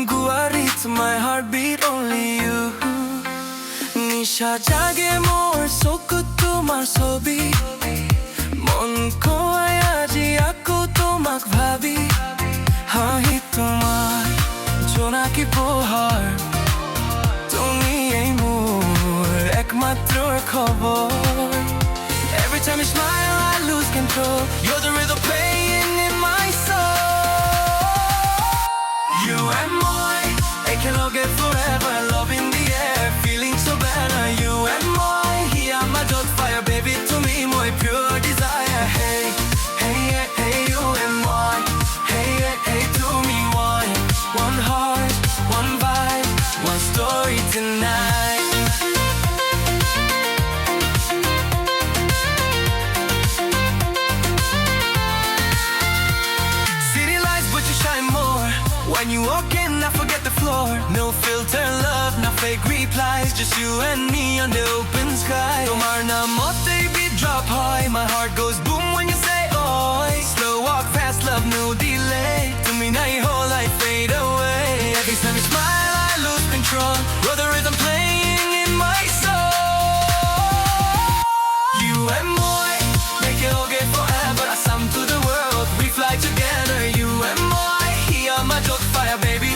Guarit, my heartbeat, only you. Nisha jage mor sok tomar sobi, mon koy aji ako tomak bhabi. Hahi tomar jonaki pohar, tumi ei mor ekmatro khobor. Every time you smile I lose control, you're the rhythm playing in my soul. You and moi, ekaloge forever, love in the air, feeling so better. You and moi, here my dog fire, baby, to me my pure desire. Hey, hey, hey, hey, you and moi, hey, hey, hey, to me one heart, one vibe, one story tonight. When you walk in, I forget the floor. No filter love, no fake replies, just you and me under open sky. Tomar na mote beat drop high, my heart goes boom when you say oi. Slow walk fast, love no delay. To me na whole I fade away. Every time you smile, I lose control. You're the rhythm playing in my soul. You and moi, make it all good forever. Assam to the world, we fly together. You and moi, here my dog fire, baby.